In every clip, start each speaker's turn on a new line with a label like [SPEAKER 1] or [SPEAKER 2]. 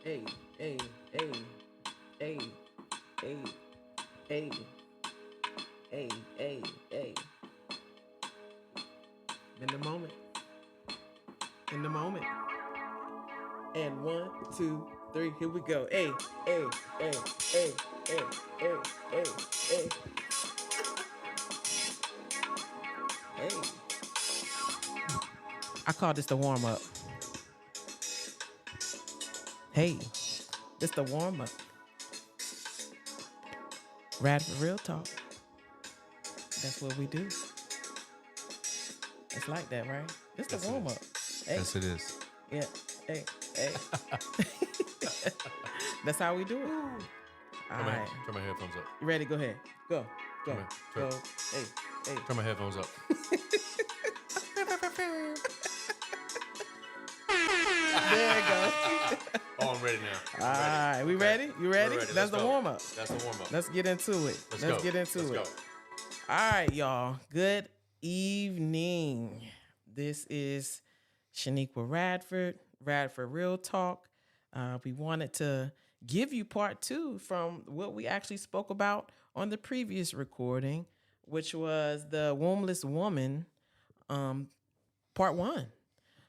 [SPEAKER 1] Hey, hey, hey, hey, hey, hey, hey, hey, hey. In the moment, in the moment. And one, two, three, here we go. Hey, hey, hey, hey, hey, hey, hey, hey, hey. I call this the warm up. Hey, this the warm up. Rad for real talk. That's what we do. It's like that, right? This the
[SPEAKER 2] Yes, it
[SPEAKER 1] warm
[SPEAKER 2] is.
[SPEAKER 1] up. Hey,
[SPEAKER 2] Yes, it is.
[SPEAKER 1] yeah, hey, hey. That's how we do it. All
[SPEAKER 2] Turn my,
[SPEAKER 1] right.
[SPEAKER 2] turn my headphones up.
[SPEAKER 1] You ready? Go ahead. Go. Go.
[SPEAKER 2] Turn my, turn,
[SPEAKER 1] Go. Hey. Hey.
[SPEAKER 2] turn my headphones up.
[SPEAKER 1] There it goes.
[SPEAKER 2] Oh, I'm ready now.
[SPEAKER 1] All
[SPEAKER 2] I'm ready.
[SPEAKER 1] right. We
[SPEAKER 2] Okay.
[SPEAKER 1] ready? You ready?
[SPEAKER 2] We're ready.
[SPEAKER 1] That's
[SPEAKER 2] Let's
[SPEAKER 1] the
[SPEAKER 2] go.
[SPEAKER 1] warm up.
[SPEAKER 2] That's the warm up.
[SPEAKER 1] Let's get into it. Let's get into
[SPEAKER 2] Let's
[SPEAKER 1] it.
[SPEAKER 2] go.
[SPEAKER 1] All right, y'all. Good evening. This is Shaniqua Radford Real Talk. We wanted to give you part two from what we actually spoke about on the previous recording, which was the wombless woman, part one.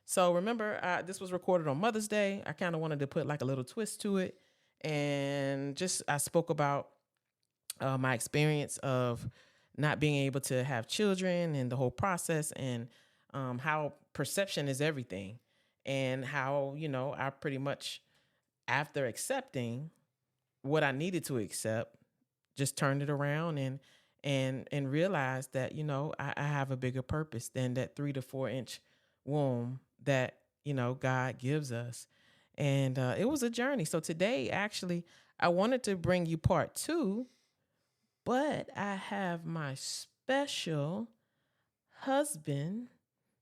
[SPEAKER 1] So remember, this was recorded on Mother's Day. I kind of wanted to put like a little twist to it, and just I spoke about my experience of not being able to have children and the whole process, and how perception is everything, and how I pretty much, after accepting what I needed to accept, just turned it around and realized that I have a bigger purpose than that 3 to 4 inch womb that God gives us. And it was a journey. So today, actually, I wanted to bring you part two, but I have my special husband.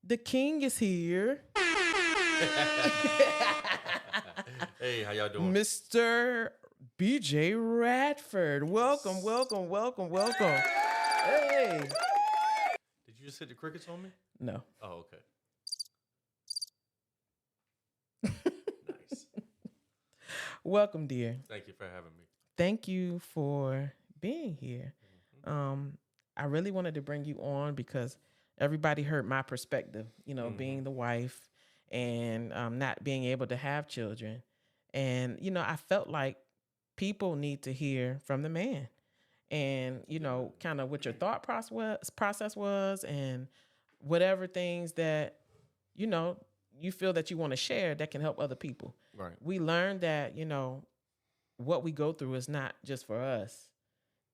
[SPEAKER 1] The king is here.
[SPEAKER 2] Hey, how y'all doing?
[SPEAKER 1] Mr. BJ Radford. Welcome, welcome, welcome, welcome. Hey.
[SPEAKER 2] Did you just hit the crickets on me?
[SPEAKER 1] No.
[SPEAKER 2] Oh, okay. Nice.
[SPEAKER 1] Welcome, dear.
[SPEAKER 2] Thank you for having me.
[SPEAKER 1] Thank you for being here. I really wanted to bring you on because everybody heard my perspective, being the wife and not being able to have children. And, I felt like people need to hear from the man and, kind of what your thought process was and whatever things that, you feel that you want to share that can help other people.
[SPEAKER 2] Right.
[SPEAKER 1] We learned that, what we go through is not just for us,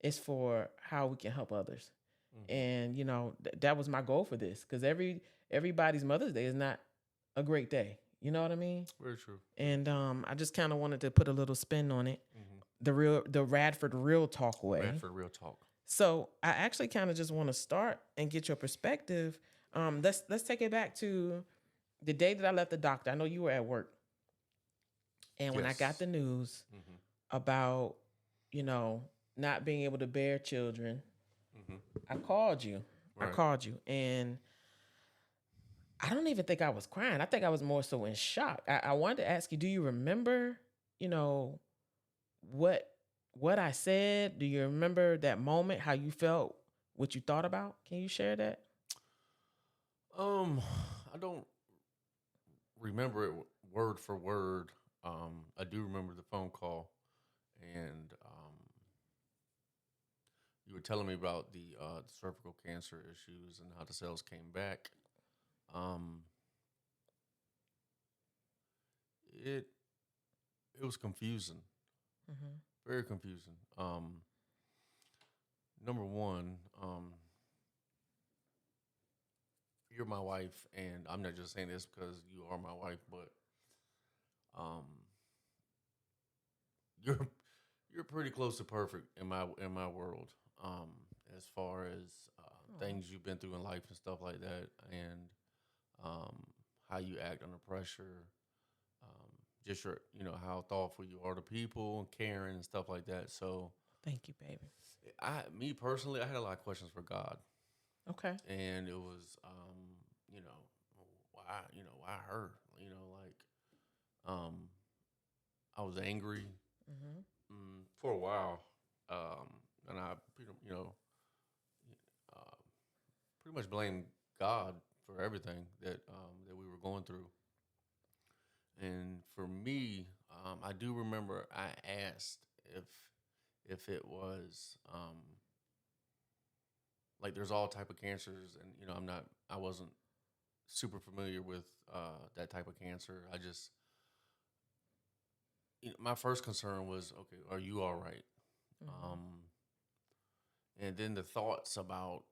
[SPEAKER 1] it's for how we can help others. And that was my goal for this, because everybody's Mother's Day is not a great day, you know what I mean?
[SPEAKER 2] Very true.
[SPEAKER 1] And I just kind of wanted to put a little spin on it, the Radford Real Talk way.
[SPEAKER 2] Radford Real Talk.
[SPEAKER 1] So I actually kind of just want to start and get your perspective. Let's take it back to the day that I left the doctor. I know you were at work, and when I got the news about not being able to bear children, I called you.
[SPEAKER 2] Right.
[SPEAKER 1] I called you, and I don't even think I was crying. I think I was more so in shock. I wanted to ask you, do you remember, what I said? Do you remember that moment, how you felt, what you thought about? Can you share that?
[SPEAKER 2] I don't remember it word for word. I do remember the phone call, and you were telling me about the cervical cancer issues and how the cells came back. It it was confusing, very confusing. Number one, you're my wife, and I'm not just saying this because you are my wife, but um, you're you're pretty close to perfect in my world. As far as things you've been through in life and stuff like that, and um, how you act under pressure, just your how thoughtful you are to people and caring and stuff like that. So
[SPEAKER 1] Thank you, baby.
[SPEAKER 2] me personally, I had a lot of questions for God,
[SPEAKER 1] Okay.
[SPEAKER 2] and it was you know why why her, like um I was angry
[SPEAKER 1] Mm-hmm.
[SPEAKER 2] for a while, and I, you know, uh, pretty much blamed God for everything that we were going through. And for me, I do remember I asked if it was like there's all type of cancers, and I wasn't super familiar with that type of cancer. I just my first concern was, okay, are you all right?
[SPEAKER 1] Mm-hmm.
[SPEAKER 2] Um, and then the thoughts about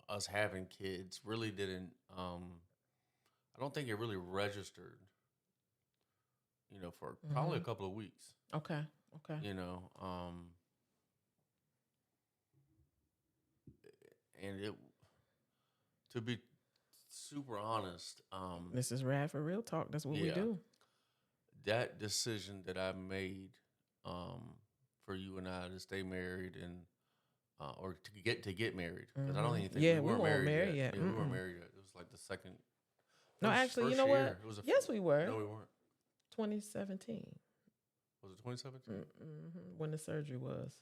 [SPEAKER 2] us having kids really didn't. I don't think it really registered. For probably
[SPEAKER 1] Mm-hmm.
[SPEAKER 2] a couple of weeks.
[SPEAKER 1] Okay. Okay.
[SPEAKER 2] You know, and it to be super honest,
[SPEAKER 1] This is Rad for Real Talk. That's what we
[SPEAKER 2] yeah,
[SPEAKER 1] do.
[SPEAKER 2] that decision that I made for you and I to stay married and or to get married, because I don't
[SPEAKER 1] Mm-hmm.
[SPEAKER 2] even think
[SPEAKER 1] Yeah,
[SPEAKER 2] we
[SPEAKER 1] we
[SPEAKER 2] weren't
[SPEAKER 1] weren't
[SPEAKER 2] married
[SPEAKER 1] married
[SPEAKER 2] yet.
[SPEAKER 1] yet.
[SPEAKER 2] Yeah, we weren't
[SPEAKER 1] Mm-mm.
[SPEAKER 2] married yet. It was like the second
[SPEAKER 1] No,
[SPEAKER 2] first
[SPEAKER 1] actually, you
[SPEAKER 2] first
[SPEAKER 1] know
[SPEAKER 2] year.
[SPEAKER 1] what?
[SPEAKER 2] It was
[SPEAKER 1] Yes, we were.
[SPEAKER 2] no, we weren't.
[SPEAKER 1] 2017.
[SPEAKER 2] Was it 2017?
[SPEAKER 1] Mm-hmm. When the surgery was.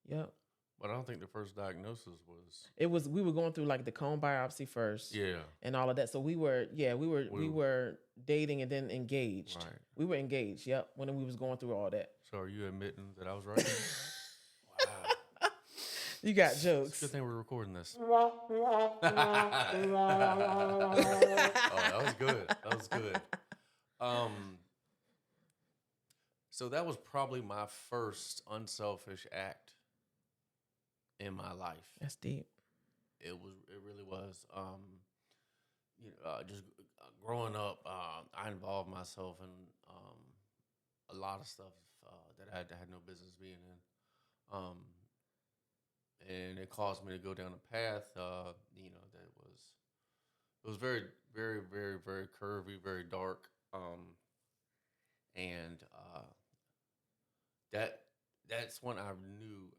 [SPEAKER 1] Yep.
[SPEAKER 2] But I don't think the first diagnosis was.
[SPEAKER 1] It was. We were going through like the cone biopsy first.
[SPEAKER 2] Yeah.
[SPEAKER 1] And all of that. So we were. Yeah, we were dating and then engaged.
[SPEAKER 2] Right.
[SPEAKER 1] We were engaged. Yep. When we was going through all that.
[SPEAKER 2] So are you admitting that I was right? Wow.
[SPEAKER 1] You got
[SPEAKER 2] It's a
[SPEAKER 1] jokes.
[SPEAKER 2] good thing we're recording this. Oh, that was good. That was good. So that was probably my first unselfish act in my life.
[SPEAKER 1] That's deep.
[SPEAKER 2] It really was. Just growing up, I involved myself in a lot of stuff that I had no business being in. And it caused me to go down a path, that was very, very, very, very curvy, very dark, and that's when I knew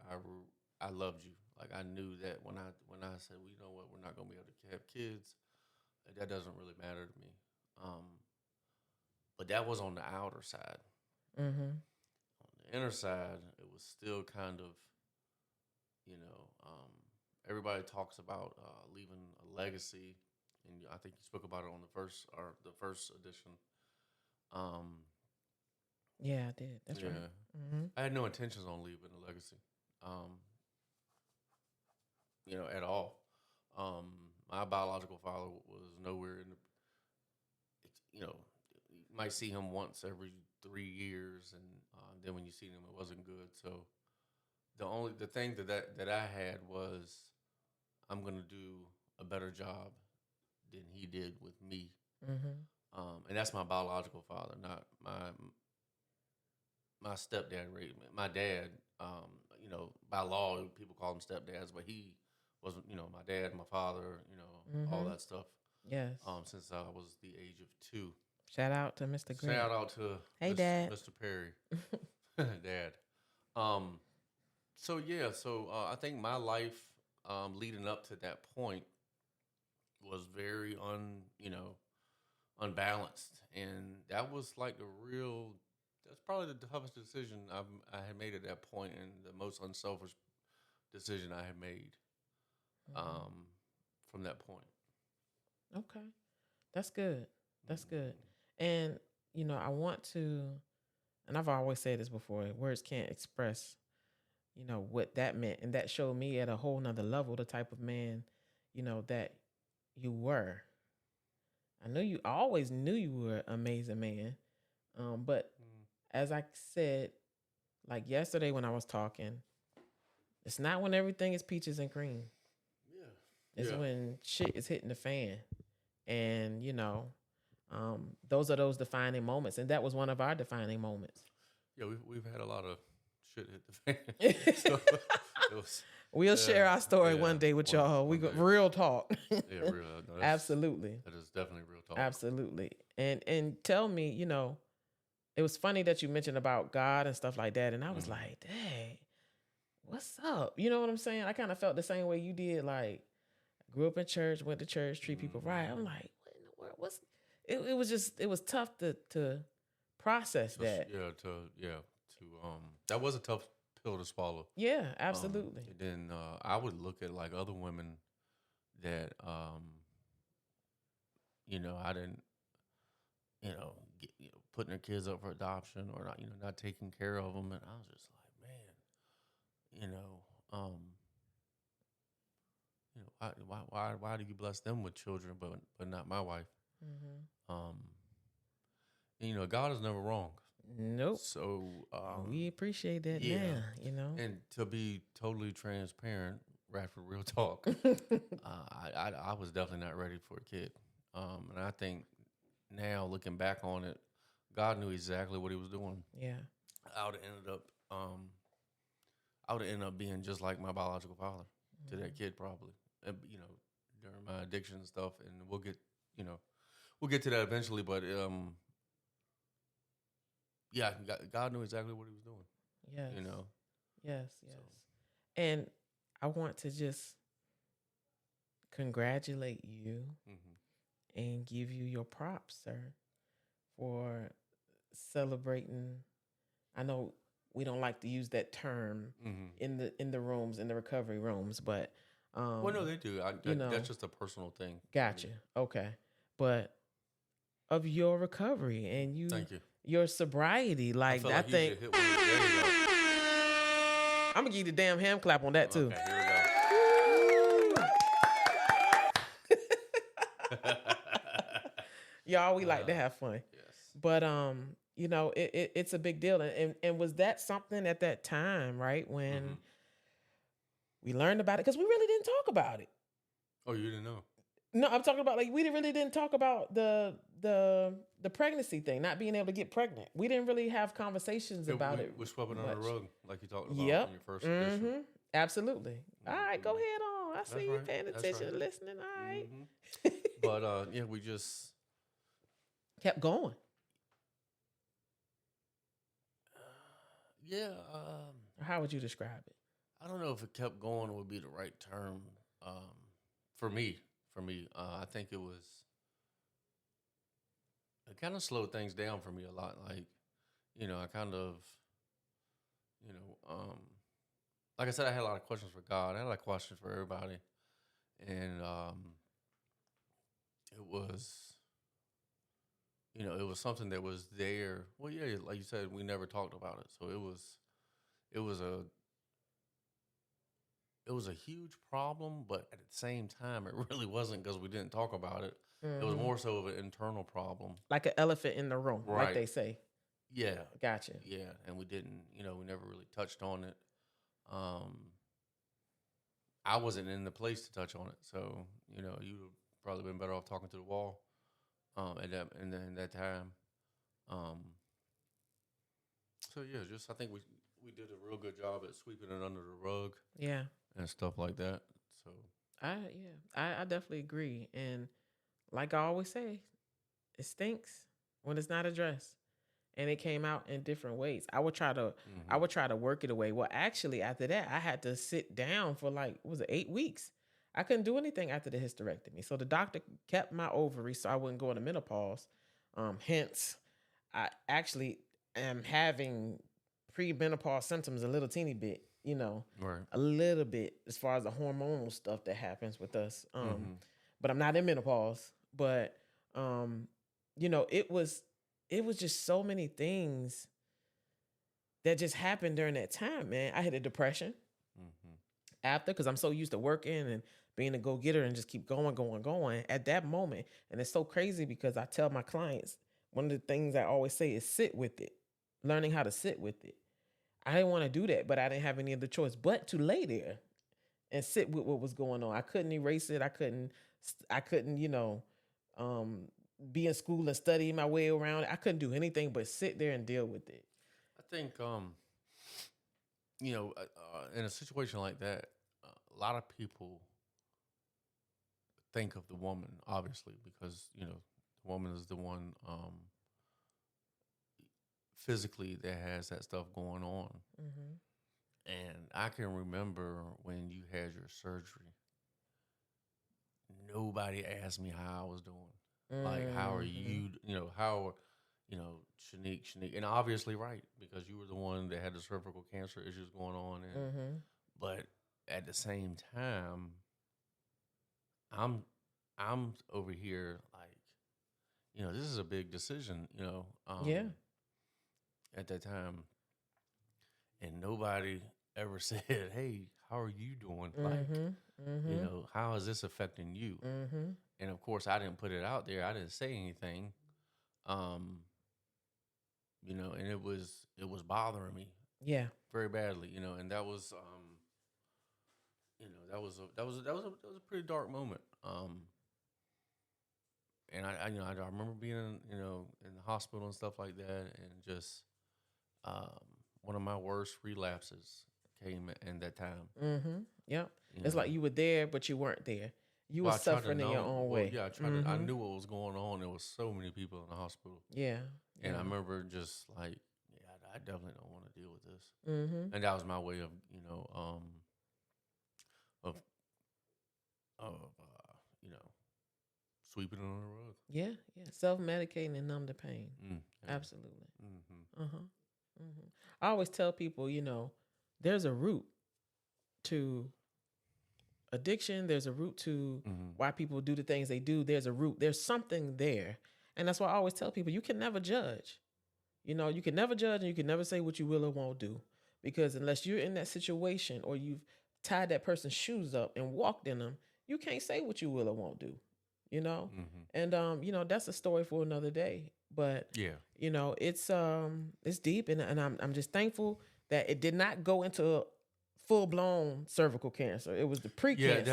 [SPEAKER 2] I loved you. Like I knew that when I said, well, you know what, we're not gonna be able to have kids. That doesn't really matter to me. But that was on the outer side.
[SPEAKER 1] Mm-hmm.
[SPEAKER 2] On the inner side, it was still kind of, everybody talks about leaving a legacy, and I think you spoke about it on the first edition.
[SPEAKER 1] Yeah, I did. That's
[SPEAKER 2] Yeah,
[SPEAKER 1] right. Mm-hmm.
[SPEAKER 2] I had no intentions on leaving a legacy, at all. My biological father was nowhere in the. You might see him once every 3 years, and then when you see him, it wasn't good. So the thing that I had was, I'm gonna do a better job than he did with me, and that's my biological father, not my stepdad. My dad, by law, people call them stepdads, but he wasn't. My dad, my father, all that stuff.
[SPEAKER 1] Yes.
[SPEAKER 2] Since I was the age of 2.
[SPEAKER 1] Shout out to Mr. Grant.
[SPEAKER 2] Shout out to
[SPEAKER 1] Hey, Dad.
[SPEAKER 2] Mr. Perry, Dad. So I think my life leading up to that point was very unbalanced, and that was like that's probably the toughest decision I had made at that point, and the most unselfish decision I had made from that point.
[SPEAKER 1] Okay. That's good. That's good. And, I want to, and I've always said this before, words can't express, what that meant. And that showed me at a whole nother level the type of man, that you were. I always knew you were an amazing man. But as I said, like yesterday when I was talking, it's not when everything is peaches and cream.
[SPEAKER 2] Yeah.
[SPEAKER 1] It's when shit is hitting the fan. And, those are those defining moments. And that was one of our defining moments.
[SPEAKER 2] Yeah, we've had a lot of shit hit the fan. So
[SPEAKER 1] we'll share our story one day with y'all. We go real talk.
[SPEAKER 2] Yeah, real. No,
[SPEAKER 1] Absolutely.
[SPEAKER 2] That is definitely real talk.
[SPEAKER 1] Absolutely. And tell me, it was funny that you mentioned about God and stuff like that. And I was like, dang, what's up? You know what I'm saying? I kind of felt the same way you did. Like, grew up in church, went to church, treat people right. I'm like, what in the world? It was tough to process that.
[SPEAKER 2] That was a tough pill to swallow.
[SPEAKER 1] Yeah, absolutely.
[SPEAKER 2] And then I would look at like other women that I didn't get, putting their kids up for adoption or not not taking care of them, and I was just like, man, why do you bless them with children but not my wife? Um, and, God is never wrong.
[SPEAKER 1] Nope.
[SPEAKER 2] So
[SPEAKER 1] we appreciate that now,
[SPEAKER 2] And to be totally transparent, Radford Real Talk, I was definitely not ready for a kid. And I think now looking back on it, God knew exactly what He was doing.
[SPEAKER 1] Yeah.
[SPEAKER 2] I would have ended up being just like my biological father to that kid probably. And, during my addiction and stuff, and we'll get to that eventually. But God knew exactly what He was doing.
[SPEAKER 1] Yes. Yes.
[SPEAKER 2] So.
[SPEAKER 1] And I want to just congratulate you and give you your props, sir, for celebrating. I know we don't like to use that term in the rooms, in the recovery rooms, but
[SPEAKER 2] well, no, they do. That's just a personal thing.
[SPEAKER 1] Gotcha. Okay, but of your recovery and
[SPEAKER 2] thank you.
[SPEAKER 1] Your sobriety, I think.
[SPEAKER 2] There you go.
[SPEAKER 1] I'm gonna give you the damn ham clap on that too.
[SPEAKER 2] Okay, here we go.
[SPEAKER 1] Y'all, we like to have fun.
[SPEAKER 2] Yes.
[SPEAKER 1] But it's a big deal. And was that something at that time, right, when we learned about it? Because we really didn't talk about it.
[SPEAKER 2] Oh, you didn't know?
[SPEAKER 1] No, I'm talking about we really didn't talk about the pregnancy thing, not being able to get pregnant. We didn't really have conversations about it.
[SPEAKER 2] We swept it under the rug, like you talked about in
[SPEAKER 1] Yep.
[SPEAKER 2] your first edition.
[SPEAKER 1] Absolutely. All right, go ahead on. I see you paying attention and listening. All right.
[SPEAKER 2] But we just
[SPEAKER 1] kept going. How would you describe it?
[SPEAKER 2] I don't know if it kept going would be the right term. For me, I think it kind of slowed things down for me a lot. Like, I kind of, like I said, I had a lot of questions for God. I had a lot of questions for everybody. And it was something that was there. Well, yeah, like you said, we never talked about it. So it was a huge problem, but at the same time, it really wasn't because we didn't talk about it. It was more so of an internal problem.
[SPEAKER 1] Like an elephant in the room,
[SPEAKER 2] right.
[SPEAKER 1] Like they say.
[SPEAKER 2] Yeah.
[SPEAKER 1] Gotcha.
[SPEAKER 2] Yeah, and we didn't, we never really touched on it. I wasn't in the place to touch on it, so, you'd have probably been better off talking to the wall at that time. So, yeah, I think we did a real good job at sweeping it under the rug.
[SPEAKER 1] Yeah.
[SPEAKER 2] And stuff like that. So
[SPEAKER 1] I definitely agree. And like I always say, it stinks when it's not addressed. And it came out in different ways. I would try to work it away. Well, actually, after that, I had to sit down for 8 weeks. I couldn't do anything after the hysterectomy. So the doctor kept my ovaries so I wouldn't go into menopause. Hence, I actually am having pre-menopause symptoms a little teeny bit.
[SPEAKER 2] Right.
[SPEAKER 1] A little bit as far as the hormonal stuff that happens with us. But I'm not in menopause. But it was just so many things that just happened during that time, man. I had a depression after because I'm so used to working and being a go-getter and just keep going at that moment. And it's so crazy because I tell my clients, one of the things I always say is sit with it, learning how to sit with it. I didn't want to do that, but I didn't have any other choice but to lay there and sit with what was going on. I couldn't erase it. I couldn't, be in school and study my way around it. I couldn't do anything but sit there and deal with it.
[SPEAKER 2] I think, in a situation like that, a lot of people think of the woman, obviously, because, the woman is the one physically that has that stuff going on. And I can remember when you had your surgery, nobody asked me how I was doing. Like, how are you, Shanique, and obviously right because you were the one that had the cervical cancer issues going on, and
[SPEAKER 1] Mm-hmm.
[SPEAKER 2] but at the same time, I'm I'm over here like this is a big decision,
[SPEAKER 1] Yeah.
[SPEAKER 2] at that time, and nobody ever said, "Hey, how are you doing?" Like,
[SPEAKER 1] Mm-hmm. Mm-hmm.
[SPEAKER 2] how is this affecting you?
[SPEAKER 1] Mm-hmm.
[SPEAKER 2] And of course, I didn't put it out there. I didn't say anything. Um, and it was bothering me
[SPEAKER 1] Yeah.
[SPEAKER 2] very badly, and that was that was a pretty dark moment. And I remember being in the hospital and stuff like that, and just um, one of my worst relapses came in that time.
[SPEAKER 1] Mm-hmm. Yep.
[SPEAKER 2] You
[SPEAKER 1] It's like
[SPEAKER 2] know,
[SPEAKER 1] you were there, but you weren't there. You were
[SPEAKER 2] well, I tried to
[SPEAKER 1] suffering in your
[SPEAKER 2] numb.
[SPEAKER 1] own
[SPEAKER 2] Well,
[SPEAKER 1] way.
[SPEAKER 2] yeah, I tried to. I
[SPEAKER 1] Mm-hmm.
[SPEAKER 2] knew what was going on. There was so many people in the hospital,
[SPEAKER 1] Yeah.
[SPEAKER 2] and I
[SPEAKER 1] Yeah.
[SPEAKER 2] remember just like, yeah, I definitely don't want to deal with this.
[SPEAKER 1] Mm-hmm.
[SPEAKER 2] And that was my way of, of you know, sweeping it under the rug.
[SPEAKER 1] Yeah. Yeah. Self-medicating and numb the pain.
[SPEAKER 2] Yeah.
[SPEAKER 1] Absolutely.
[SPEAKER 2] Mm-hmm.
[SPEAKER 1] Uh-huh. Mm-hmm. I always tell people, there's a root to addiction. There's a root to
[SPEAKER 2] Mm-hmm.
[SPEAKER 1] why people do the things they do. There's a root. There's something there. And that's why I always tell people you can never judge. You can never judge and you can never say what you will or won't do. Because unless you're in that situation or you've tied that person's shoes up and walked in them, you can't say what you will or won't do. You know?
[SPEAKER 2] Mm-hmm.
[SPEAKER 1] And that's a story for another day. But
[SPEAKER 2] Yeah.
[SPEAKER 1] it's deep and I'm just thankful that it did not go into full blown cervical cancer. It was the
[SPEAKER 2] Yeah,
[SPEAKER 1] precancer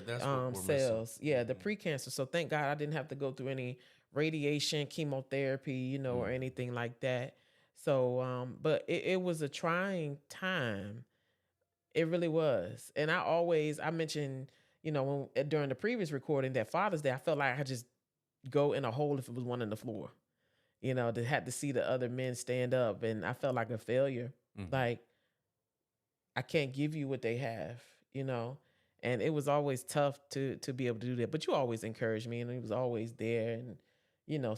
[SPEAKER 2] that's what we're missing.
[SPEAKER 1] cells. Yeah, the
[SPEAKER 2] Mm-hmm.
[SPEAKER 1] precancer. So thank God I didn't have to go through any radiation, chemotherapy, or
[SPEAKER 2] Mm-hmm.
[SPEAKER 1] anything like that. So, but it was a trying time. It really was. And I mentioned, when during the previous recording that Father's Day, I felt like I could just go in a hole if it was one in the floor. To had to see the other men stand up, and I felt like a failure.
[SPEAKER 2] Mm-hmm.
[SPEAKER 1] Like I can't give you what they have, you know. And it was always tough to be able to do that. But you always encouraged me, and he was always there, and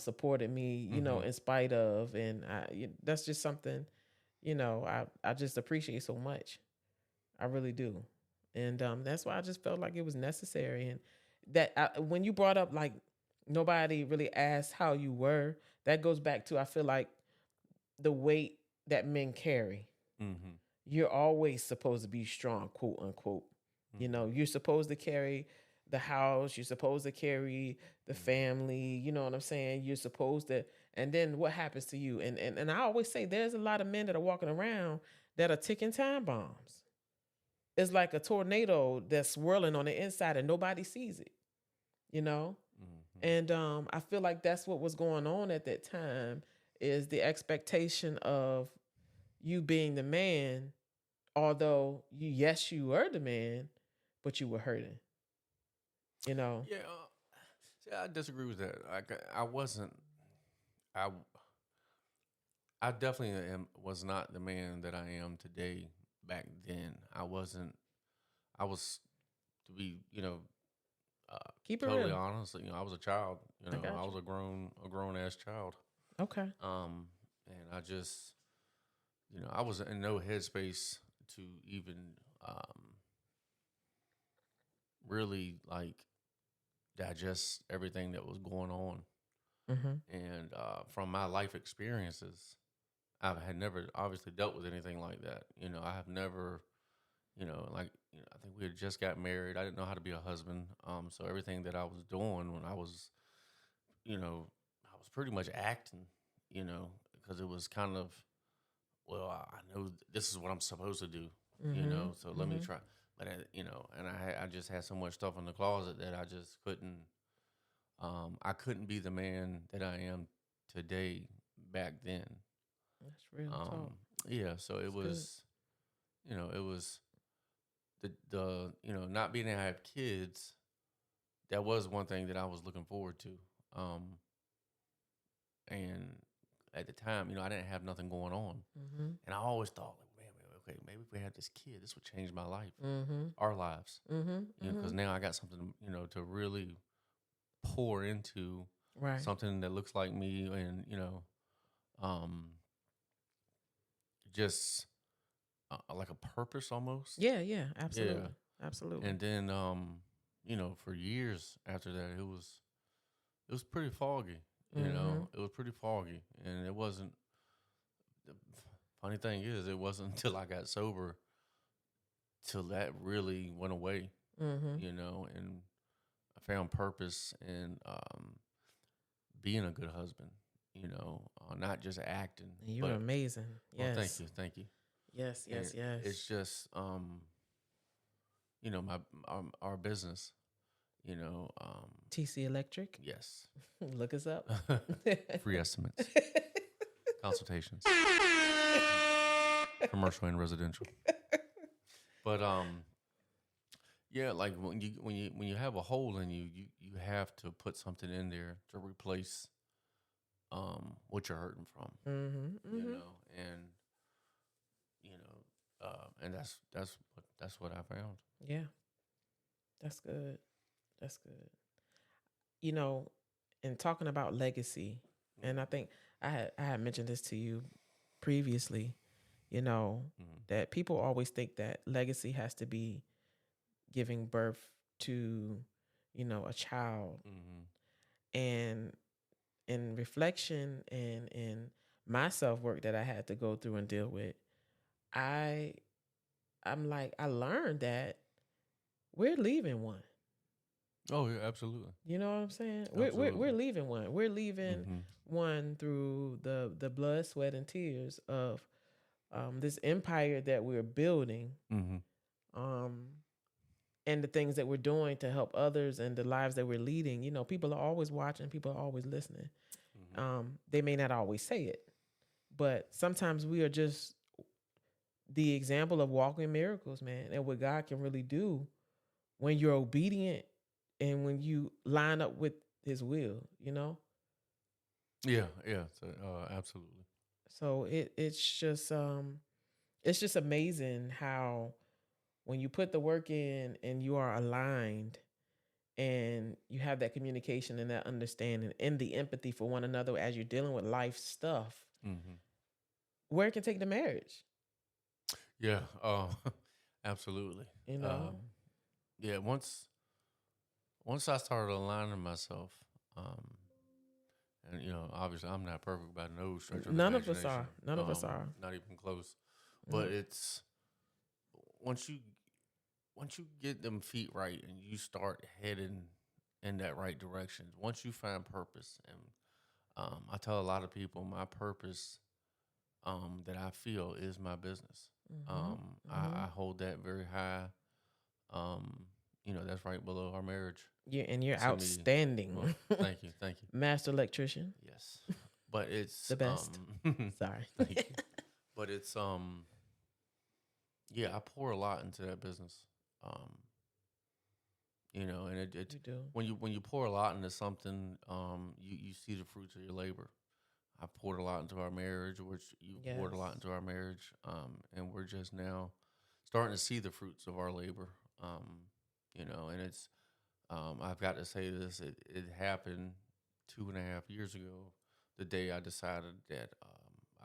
[SPEAKER 1] supported me,
[SPEAKER 2] Mm-hmm.
[SPEAKER 1] in spite of. And that's just something, I just appreciate so much. I really do, and that's why I just felt like it was necessary. And when you brought up like nobody really asked how you were, that goes back to I feel like the weight that men carry.
[SPEAKER 2] Mm-hmm.
[SPEAKER 1] You're always supposed to be strong, quote unquote.
[SPEAKER 2] Mm-hmm.
[SPEAKER 1] You're supposed to carry the house, you're supposed to carry the family, you know what I'm saying? You're supposed to, and then what happens to you? And I always say there's a lot of men that are walking around that are ticking time bombs. It's like a tornado that's swirling on the inside and nobody sees it, you know?
[SPEAKER 2] Mm-hmm.
[SPEAKER 1] And I feel like that's what was going on at that time is the expectation of you being the man, although yes, you were the man, but you were hurting, you know?
[SPEAKER 2] Yeah. See, I disagree with that. Like, I wasn't. I I definitely was not the man that I am today. Back then, I wasn't. I was to be, uh,
[SPEAKER 1] Keep it
[SPEAKER 2] totally
[SPEAKER 1] real.
[SPEAKER 2] honest. I was a child.
[SPEAKER 1] I got
[SPEAKER 2] I
[SPEAKER 1] you.
[SPEAKER 2] was a grown ass child.
[SPEAKER 1] Okay.
[SPEAKER 2] And I just, I was in no headspace to even really like digest everything that was going on.
[SPEAKER 1] Mm-hmm.
[SPEAKER 2] And from my life experiences, I had never obviously dealt with anything like that. I have never, like I think we had just got married. I didn't know how to be a husband. So everything that I was doing when I was, I was pretty much acting, because it was kind of, well, I know this is what I'm supposed to do,
[SPEAKER 1] Mm-hmm.
[SPEAKER 2] so let me
[SPEAKER 1] Mm-hmm.
[SPEAKER 2] try. But and I just had so much stuff in the closet that I just couldn't. I couldn't be the man that I am today back then.
[SPEAKER 1] That's real
[SPEAKER 2] Um,
[SPEAKER 1] talk.
[SPEAKER 2] yeah, so it
[SPEAKER 1] That's good.
[SPEAKER 2] was, it was the not being able to have kids. That was one thing that I was looking forward to. And at the time, I didn't have nothing going on,
[SPEAKER 1] Mm-hmm.
[SPEAKER 2] and I always thought, like, man, okay, maybe if we had this kid, this would change my life,
[SPEAKER 1] Mm-hmm.
[SPEAKER 2] our lives,
[SPEAKER 1] Mm-hmm.
[SPEAKER 2] because
[SPEAKER 1] Mm-hmm.
[SPEAKER 2] now I got something, to really pour into
[SPEAKER 1] Right.
[SPEAKER 2] something that looks like me, and um, just like a purpose almost.
[SPEAKER 1] Yeah, yeah,
[SPEAKER 2] Yeah,
[SPEAKER 1] absolutely. Absolutely.
[SPEAKER 2] and then for years after that, it was pretty foggy.
[SPEAKER 1] Mhm.
[SPEAKER 2] It was pretty foggy, and it wasn't. The funny thing is, it wasn't until I got sober till that really went away.
[SPEAKER 1] Mhm.
[SPEAKER 2] And I found purpose in being a good husband. Not just acting,
[SPEAKER 1] You're
[SPEAKER 2] but
[SPEAKER 1] amazing.
[SPEAKER 2] well, thank
[SPEAKER 1] Yes.
[SPEAKER 2] you, thank you.
[SPEAKER 1] Yes,
[SPEAKER 2] And
[SPEAKER 1] yes, yes.
[SPEAKER 2] it's just my our business. You know, um,
[SPEAKER 1] TC Electric.
[SPEAKER 2] yes,
[SPEAKER 1] Look us up.
[SPEAKER 2] free estimates, consultations, commercial and residential. But yeah, like when you have a hole in you have to put something in there to replace what you're hurting from.
[SPEAKER 1] Mhm. Mhm.
[SPEAKER 2] And and that's what I found.
[SPEAKER 1] Yeah. That's good. That's good. You know, and talking about legacy, and I
[SPEAKER 2] Mm-hmm.
[SPEAKER 1] think I had mentioned this to you previously, you know,
[SPEAKER 2] Mm-hmm.
[SPEAKER 1] that people always think that legacy has to be giving birth to, a child.
[SPEAKER 2] Mm-hmm.
[SPEAKER 1] And in reflection and in my self work that I had to go through and deal with, I I'm like, I learned that we're leaving one.
[SPEAKER 2] Oh yeah, absolutely,
[SPEAKER 1] You know what I'm saying? We're
[SPEAKER 2] absolutely.
[SPEAKER 1] leaving one. We're leaving
[SPEAKER 2] Mm-hmm.
[SPEAKER 1] one through the blood, sweat, and tears of this empire that we're building,
[SPEAKER 2] Mm-hmm.
[SPEAKER 1] um, and the things that we're doing to help others and the lives that we're leading. People are always watching. People are always listening.
[SPEAKER 2] Mm-hmm.
[SPEAKER 1] They may not always say it, but sometimes we are just the example of walking miracles, man, and what God can really do when you're obedient and when you line up with His will.
[SPEAKER 2] Yeah, yeah, so, absolutely.
[SPEAKER 1] So it's just amazing how when you put the work in and you are aligned and you have that communication and that understanding and the empathy for one another as you're dealing with life stuff,
[SPEAKER 2] Mm-hmm.
[SPEAKER 1] where it can take the marriage,
[SPEAKER 2] Yeah, absolutely.
[SPEAKER 1] you know?
[SPEAKER 2] Um, yeah, once I started aligning myself, um, and obviously I'm not perfect by no stretch of the
[SPEAKER 1] None of us
[SPEAKER 2] imagination,
[SPEAKER 1] are. None of us are.
[SPEAKER 2] not even close. But
[SPEAKER 1] No.
[SPEAKER 2] it's once you once you get them feet right and you start heading in that right direction, once you find purpose, and I tell a lot of people my purpose that I feel is my business.
[SPEAKER 1] Mm-hmm.
[SPEAKER 2] I hold that very high. Um, that's right below our marriage
[SPEAKER 1] Yeah, and you're
[SPEAKER 2] to me. Well,
[SPEAKER 1] outstanding.
[SPEAKER 2] thank you.
[SPEAKER 1] Master electrician,
[SPEAKER 2] Yes, but it's
[SPEAKER 1] the best. Sorry.
[SPEAKER 2] thank you. But it's yeah, I pour a lot into that business. Um, and it
[SPEAKER 1] You do.
[SPEAKER 2] when you pour a lot into something, you see the fruits of your labor. I poured a lot into our marriage, which you poured a lot
[SPEAKER 1] Yes.
[SPEAKER 2] into our marriage, and we're just now starting to see the fruits of our labor. And it's I've got to say this: it happened 2.5 years ago, the day I decided that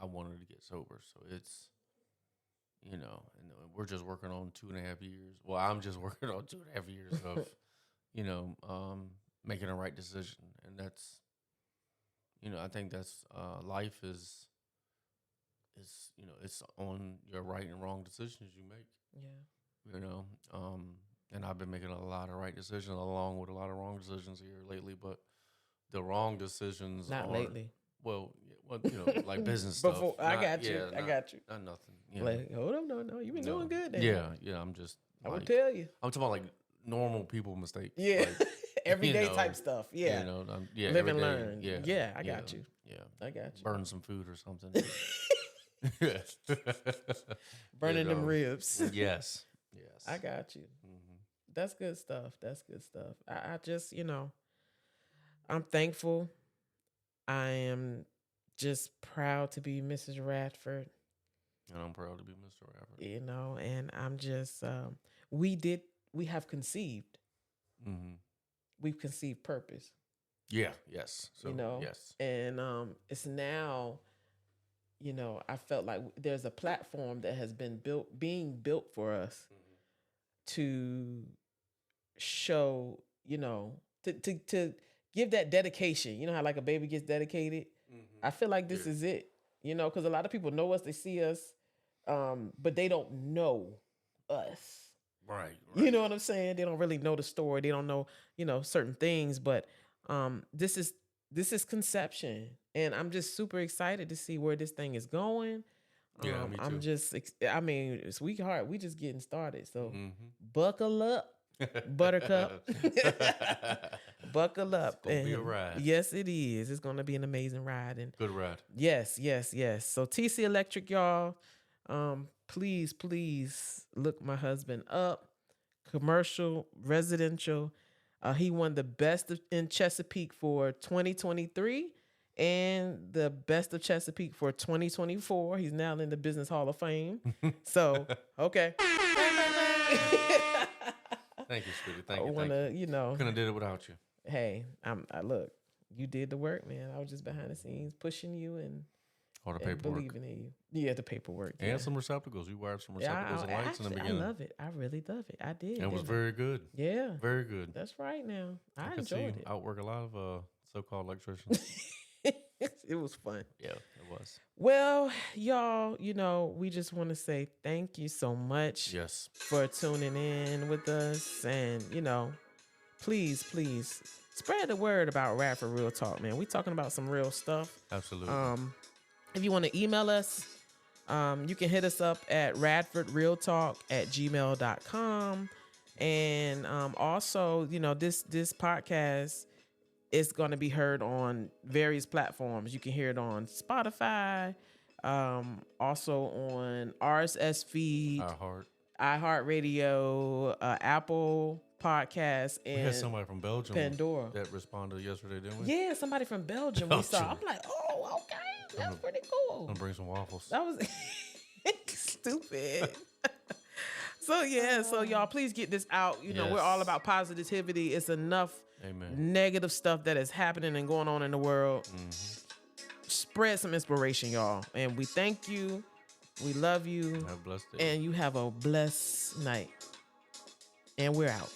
[SPEAKER 2] I wanted to get sober. So it's and we're just working on 2.5 years. Well, I'm just working on 2.5 years of you know making the right decision, and that's I think that's life is it's on your right and wrong decisions you make.
[SPEAKER 1] Yeah.
[SPEAKER 2] You know, and I've been making a lot of right decisions along with a lot of wrong decisions here lately. But the wrong decisions
[SPEAKER 1] Not
[SPEAKER 2] are
[SPEAKER 1] lately.
[SPEAKER 2] well, like business stuff.
[SPEAKER 1] Before I
[SPEAKER 2] Not
[SPEAKER 1] got you.
[SPEAKER 2] yeah,
[SPEAKER 1] I got you.
[SPEAKER 2] not nothing.
[SPEAKER 1] Like, hold up, no, you've been
[SPEAKER 2] No,
[SPEAKER 1] doing good then.
[SPEAKER 2] yeah, yeah. I'm just
[SPEAKER 1] I would
[SPEAKER 2] like
[SPEAKER 1] tell you.
[SPEAKER 2] I'm talking about like normal people mistakes.
[SPEAKER 1] Yeah.
[SPEAKER 2] Like
[SPEAKER 1] Everyday type stuff. Yeah.
[SPEAKER 2] yeah,
[SPEAKER 1] Live
[SPEAKER 2] every
[SPEAKER 1] and
[SPEAKER 2] day.
[SPEAKER 1] learn.
[SPEAKER 2] Yeah,
[SPEAKER 1] Yeah, I
[SPEAKER 2] yeah,
[SPEAKER 1] got you.
[SPEAKER 2] yeah.
[SPEAKER 1] I got
[SPEAKER 2] Burn some food or something.
[SPEAKER 1] you.
[SPEAKER 2] Yeah.
[SPEAKER 1] Burning them ribs.
[SPEAKER 2] Yes, yes.
[SPEAKER 1] I got you.
[SPEAKER 2] Hmm.
[SPEAKER 1] That's good stuff. That's good stuff. I just, I'm thankful. I am just proud to be Mrs. Radford,
[SPEAKER 2] And I'm proud to be Mr. Rapper.
[SPEAKER 1] and I'm just, we have conceived,
[SPEAKER 2] Hmm.
[SPEAKER 1] we've conceived purpose,
[SPEAKER 2] Yeah. Yes. So yes.
[SPEAKER 1] and it's now, I felt like there's a platform that has been being built for us to show, to give that dedication. You know how like a baby gets dedicated? I feel like this is it, because a lot of people know us, they see us, but they don't know us.
[SPEAKER 2] Right.
[SPEAKER 1] You know what I'm saying? They don't really know the story. They don't know, certain things, but this is conception, and I'm just super excited to see where this thing is going.
[SPEAKER 2] Yeah, me too.
[SPEAKER 1] I'm just, sweetheart, we just getting started. So buckle up, Buttercup. Buckle up.
[SPEAKER 2] It's gonna be a ride.
[SPEAKER 1] Yes, it is. It's gonna be an amazing ride. And
[SPEAKER 2] good ride.
[SPEAKER 1] Yes. So TC Electric, y'all. Please look my husband up. Commercial, residential. He won the best in Chesapeake for 2023 and the best of Chesapeake for 2024. He's now in the Business Hall of Fame. So, okay.
[SPEAKER 2] Thank you, sweetie. Thank you.
[SPEAKER 1] Couldn't
[SPEAKER 2] have did it without you.
[SPEAKER 1] Hey, I look, you did the work, man. I was just behind the scenes pushing you and
[SPEAKER 2] all the paperwork,
[SPEAKER 1] believing in you. Yeah, the paperwork
[SPEAKER 2] and some receptacles. You wired some receptacles and lights in the beginning.
[SPEAKER 1] I love it. I really love it. I did.
[SPEAKER 2] And it was very good.
[SPEAKER 1] Yeah,
[SPEAKER 2] very good.
[SPEAKER 1] That's right. Now I
[SPEAKER 2] could see
[SPEAKER 1] enjoyed it.
[SPEAKER 2] Outwork a lot of so-called electricians.
[SPEAKER 1] It was fun.
[SPEAKER 2] Yeah, it was.
[SPEAKER 1] Well, y'all, we just want to say thank you so much.
[SPEAKER 2] Yes.
[SPEAKER 1] For tuning in with us, and please spread the word about Radford Real Talk, man. We talking about some real stuff.
[SPEAKER 2] Absolutely.
[SPEAKER 1] If you want to email us, you can hit us up at radfordrealtalk@gmail.com. And also, this podcast is going to be heard on various platforms. You can hear it on Spotify, also on RSS feed, iHeartRadio, Apple Podcasts, and
[SPEAKER 2] we had somebody from Belgium,
[SPEAKER 1] Pandora,
[SPEAKER 2] that responded yesterday, didn't we?
[SPEAKER 1] Yeah, somebody from Belgium. We saw. I'm like, oh, okay. That's pretty cool.
[SPEAKER 2] I'm gonna bring some waffles.
[SPEAKER 1] That was stupid. So y'all, please get this out. We're all about positivity. It's enough negative stuff that is happening and going on in the world. Spread some inspiration, y'all. And we thank you. We love you.
[SPEAKER 2] Have a blessed day.
[SPEAKER 1] And you have a blessed night. And we're out.